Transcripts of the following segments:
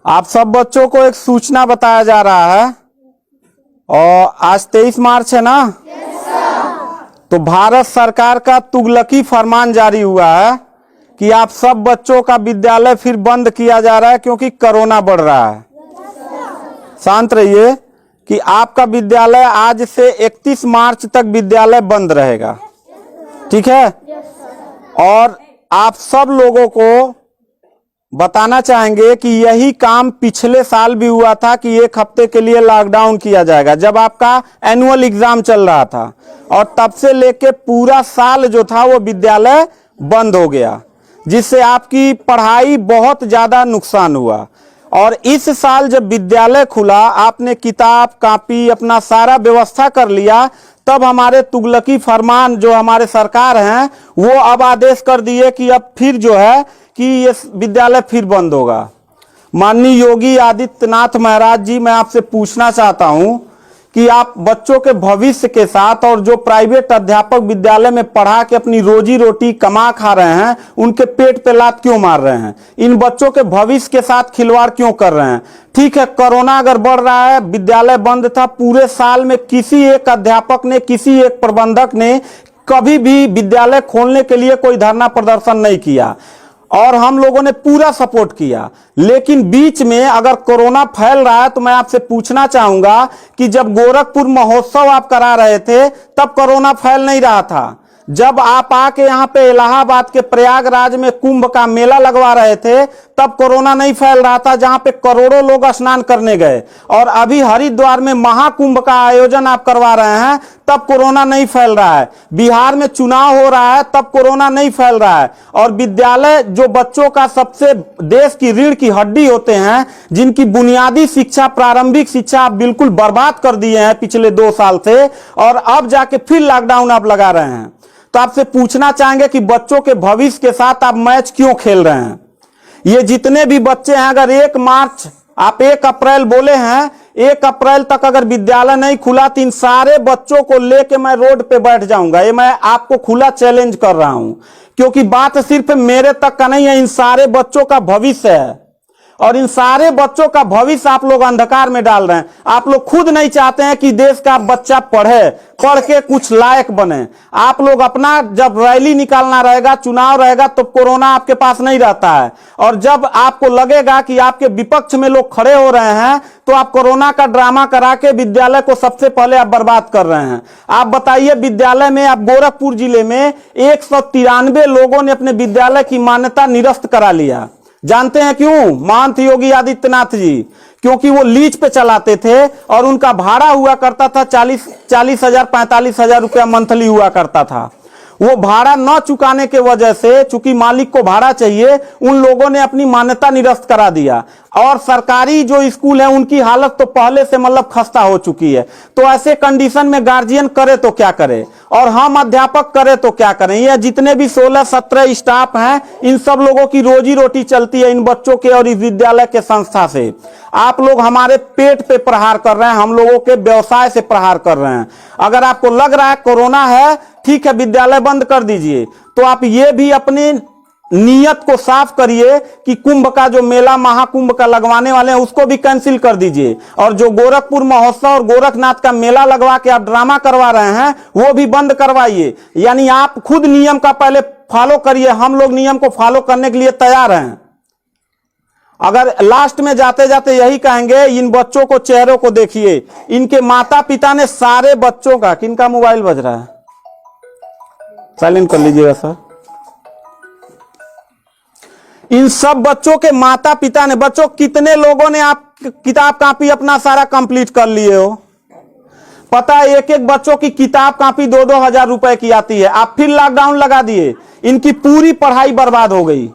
आप सब बच्चों को एक सूचना बताया जा रहा है और आज 23 मार्च है ना। तो भारत सरकार का तुगलकी फरमान जारी हुआ है कि आप सब बच्चों का विद्यालय फिर बंद किया जा रहा है क्योंकि कोरोना बढ़ रहा है। शांत रहिए कि आपका विद्यालय आज से 31 मार्च तक विद्यालय बंद रहेगा, ठीक है। और आप सब लोगों को बताना चाहेंगे कि यही काम पिछले साल भी हुआ था कि एक हफ्ते के लिए लॉकडाउन किया जाएगा जब आपका एनुअल एग्जाम चल रहा था, और तब से लेके पूरा साल जो था वो विद्यालय बंद हो गया, जिससे आपकी पढ़ाई बहुत ज्यादा नुकसान हुआ। और इस साल जब विद्यालय खुला, आपने किताब कॉपी अपना सारा व्यवस्था कर लिया, तब हमारे तुगलकी फरमान जो हमारे सरकार हैं वो अब आदेश कर दिए कि अब फिर जो है कि ये विद्यालय फिर बंद होगा। माननीय योगी आदित्यनाथ महाराज जी, मैं आपसे पूछना चाहता हूं कि आप बच्चों के भविष्य के साथ और जो प्राइवेट अध्यापक विद्यालय में पढ़ा के अपनी रोजी रोटी कमा खा रहे हैं, उनके पेट पे लात क्यों मार रहे हैं? इन बच्चों के भविष्य के साथ खिलवाड़ क्यों कर रहे हैं? ठीक है, कोरोना अगर बढ़ रहा है, विद्यालय बंद था, पूरे साल में किसी एक अध्यापक ने, किसी एक प्रबंधक ने कभी भी विद्यालय खोलने के लिए कोई धरना प्रदर्शन नहीं किया और हम लोगों ने पूरा सपोर्ट किया। लेकिन बीच में अगर कोरोना फैल रहा है तो मैं आपसे पूछना चाहूंगा कि जब गोरखपुर महोत्सव आप करा रहे थे तब कोरोना फैल नहीं रहा था। जब आप आके यहाँ पे इलाहाबाद के प्रयागराज में कुंभ का मेला लगवा रहे थे तब कोरोना नहीं फैल रहा था, जहां पे करोड़ों लोग स्नान करने गए। और अभी हरिद्वार में महाकुंभ का आयोजन आप करवा रहे हैं तब कोरोना नहीं फैल रहा है। बिहार में चुनाव हो रहा है तब कोरोना नहीं फैल रहा है। और विद्यालय जो बच्चों का सबसे देश की रीढ़ की हड्डी होते हैं, जिनकी बुनियादी शिक्षा, प्रारंभिक शिक्षा आप बिल्कुल बर्बाद कर दिए हैं पिछले 2 साल से, और अब जाके फिर लॉकडाउन आप लगा रहे हैं। तो आपसे पूछना चाहेंगे कि बच्चों के भविष्य के साथ आप मैच क्यों खेल रहे हैं? ये जितने भी बच्चे हैं, अगर 1 मार्च आप 1 अप्रैल बोले हैं, 1 अप्रैल तक अगर विद्यालय नहीं खुला तो इन सारे बच्चों को लेके मैं रोड पे बैठ जाऊंगा। ये मैं आपको खुला चैलेंज कर रहा हूं, क्योंकि बात सिर्फ मेरे तक का नहीं है, इन सारे बच्चों का भविष्य है। और इन सारे बच्चों का भविष्य आप लोग अंधकार में डाल रहे हैं। आप लोग खुद नहीं चाहते हैं कि देश का बच्चा पढ़े, पढ़ के कुछ लायक बने। आप लोग अपना, जब रैली निकालना रहेगा, चुनाव रहेगा, तो कोरोना आपके पास नहीं रहता है। और जब आपको लगेगा कि आपके विपक्ष में लोग खड़े हो रहे हैं तो आप कोरोना का ड्रामा करा के विद्यालय को सबसे पहले आप बर्बाद कर रहे हैं। आप बताइए, विद्यालय में, आप गोरखपुर जिले में 193 लोगों ने अपने विद्यालय की मान्यता निरस्त करा लिया। जानते हैं क्यों? महंत योगी आदित्यनाथ जी, क्योंकि वो लीज पे चलाते थे और उनका भाड़ा हुआ करता था 40,000 45,000 रुपया मंथली हुआ करता था। वो भाड़ा न चुकाने के वजह से, चूंकि मालिक को भाड़ा चाहिए, उन लोगों ने अपनी मान्यता निरस्त करा दिया। और सरकारी जो स्कूल है उनकी हालत तो पहले से मतलब खस्ता हो चुकी है। तो ऐसे कंडीशन में गार्जियन करे तो क्या करे, और हम अध्यापक करे तो क्या करें? ये जितने भी 16-17 स्टाफ हैं, इन सब लोगों की रोजी रोटी चलती है इन बच्चों के और इस विद्यालय के संस्था से। आप लोग हमारे पेट पे प्रहार कर रहे हैं, हम लोगों के व्यवसाय से प्रहार कर रहे हैं। अगर आपको लग रहा है कोरोना है, ठीक है, विद्यालय बंद कर दीजिए, तो आप ये भी अपनी नियत को साफ करिए कि कुंभ का जो मेला, महाकुंभ का लगवाने वाले हैं, उसको भी कैंसिल कर दीजिए। और जो गोरखपुर महोत्सव और गोरखनाथ का मेला लगवा के आप ड्रामा करवा रहे हैं, वो भी बंद करवाइए। यानी आप खुद नियम का पहले फॉलो करिए, हम लोग नियम को फॉलो करने के लिए तैयार हैं। अगर लास्ट में जाते जाते यही कहेंगे, इन बच्चों को, चेहरों को देखिए, इनके माता पिता ने सारे बच्चों का, किनका मोबाइल बज रहा है, साइलेंट कर लीजिएगा सर। इन सब बच्चों के माता पिता ने, बच्चों कितने लोगों ने आप किताब कॉपी अपना सारा कंप्लीट कर लिए हो? पता है, एक एक बच्चों की किताब कॉपी 2-2 हजार रुपए की आती है। आप फिर लॉकडाउन लगा दिए, इनकी पूरी पढ़ाई बर्बाद हो गई।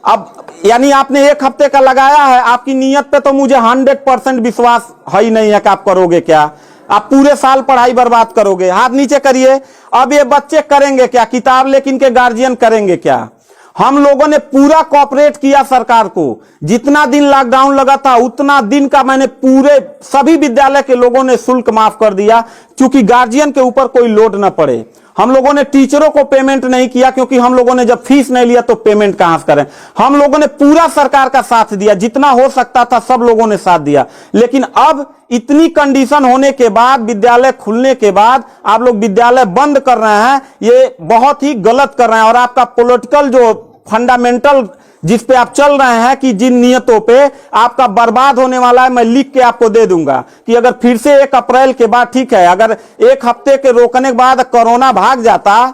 अब यानी आपने 1 हफ्ते का लगाया है, आपकी नीयत पे तो मुझे 100% विश्वास है ही नहीं है कि आप करोगे क्या। आप पूरे साल पढ़ाई बर्बाद करोगे। हाथ नीचे करिए। अब ये बच्चे करेंगे क्या? किताब लेकिन इनके गार्जियन करेंगे क्या? हम लोगों ने पूरा कोऑपरेट किया सरकार को। जितना दिन लॉकडाउन लगा था उतना दिन का मैंने पूरे सभी विद्यालय के लोगों ने शुल्क माफ कर दिया, क्योंकि गार्जियन के ऊपर कोई लोड न पड़े। हम लोगों ने टीचरों को पेमेंट नहीं किया, क्योंकि हम लोगों ने जब फीस नहीं लिया तो पेमेंट कहां से करें। हम लोगों ने पूरा सरकार का साथ दिया, जितना हो सकता था सब लोगों ने साथ दिया। लेकिन अब इतनी कंडीशन होने के बाद, विद्यालय खुलने के बाद आप लोग विद्यालय बंद कर रहे हैं, ये बहुत ही गलत कर रहे हैं। और आपका पॉलिटिकल जो फंडामेंटल जिस पे आप चल रहे हैं कि जिन नियतों पे आपका बर्बाद होने वाला है, मैं लिख के आपको दे दूंगा कि अगर फिर से 1 अप्रैल के बाद, ठीक है, अगर 1 हफ्ते के रोकने के बाद कोरोना भाग जाता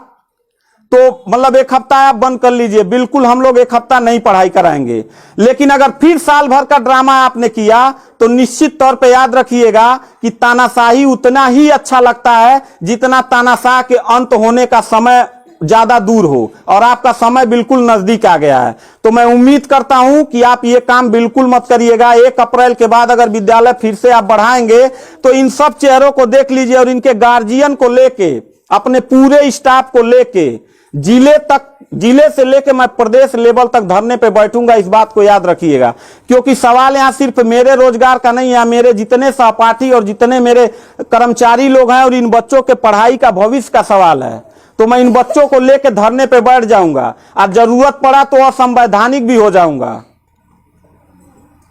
तो मतलब 1 हफ्ता आप बंद कर लीजिए, बिल्कुल हम लोग 1 हफ्ता नहीं पढ़ाई कराएंगे। लेकिन अगर फिर साल भर का ड्रामा आपने किया तो निश्चित तौर पे याद रखिएगा कि तानाशाही उतना ही अच्छा लगता है जितना तानाशाह के अंत होने का समय ज्यादा दूर हो, और आपका समय बिल्कुल नजदीक आ गया है। तो मैं उम्मीद करता हूं कि आप ये काम बिल्कुल मत करिएगा। 1 अप्रैल के बाद अगर विद्यालय फिर से आप बढ़ाएंगे तो इन सब चेहरों को देख लीजिए, और इनके गार्जियन को लेके, अपने पूरे स्टाफ को लेके, जिले से लेके मैं प्रदेश लेवल तक धरने पे बैठूंगा, इस बात को याद रखिएगा। क्योंकि सवाल यहां सिर्फ मेरे रोजगार का नहीं है, मेरे जितने सहपाठी और जितने मेरे कर्मचारी लोग हैं और इन बच्चों के पढ़ाई का भविष्य का सवाल है। तो मैं इन बच्चों को लेकर धरने पे बैठ जाऊंगा, और जरूरत पड़ा तो असंवैधानिक भी हो जाऊंगा।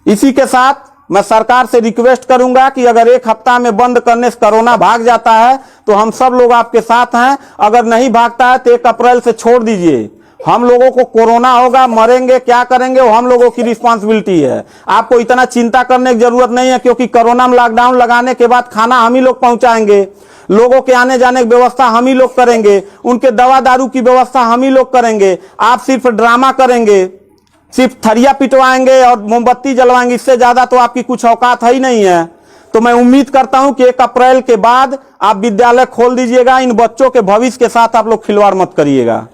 इसी के साथ मैं सरकार से रिक्वेस्ट करूंगा कि अगर 1 हफ्ता में बंद करने से कोरोना भाग जाता है तो हम सब लोग आपके साथ हैं, अगर नहीं भागता है तो 1 अप्रैल से छोड़ दीजिए। हम लोगों को कोरोना होगा, मरेंगे, क्या करेंगे वो हम लोगों की रिस्पांसिबिलिटी है। आपको इतना चिंता करने की जरूरत नहीं है, क्योंकि कोरोना में लॉकडाउन लगाने के बाद खाना हम ही लोग पहुंचाएंगे, लोगों के आने जाने की व्यवस्था हम ही लोग करेंगे, उनके दवा दारू की व्यवस्था हम ही लोग करेंगे। आप सिर्फ ड्रामा करेंगे, सिर्फ थरिया पिटवाएंगे और मोमबत्ती जलवाएंगे, इससे ज्यादा तो आपकी कुछ औकात है ही नहीं है। तो मैं उम्मीद करता हूं कि 1 अप्रैल के बाद आप विद्यालय खोल दीजिएगा। इन बच्चों के भविष्य के साथ आप लोग खिलवाड़ मत करिएगा।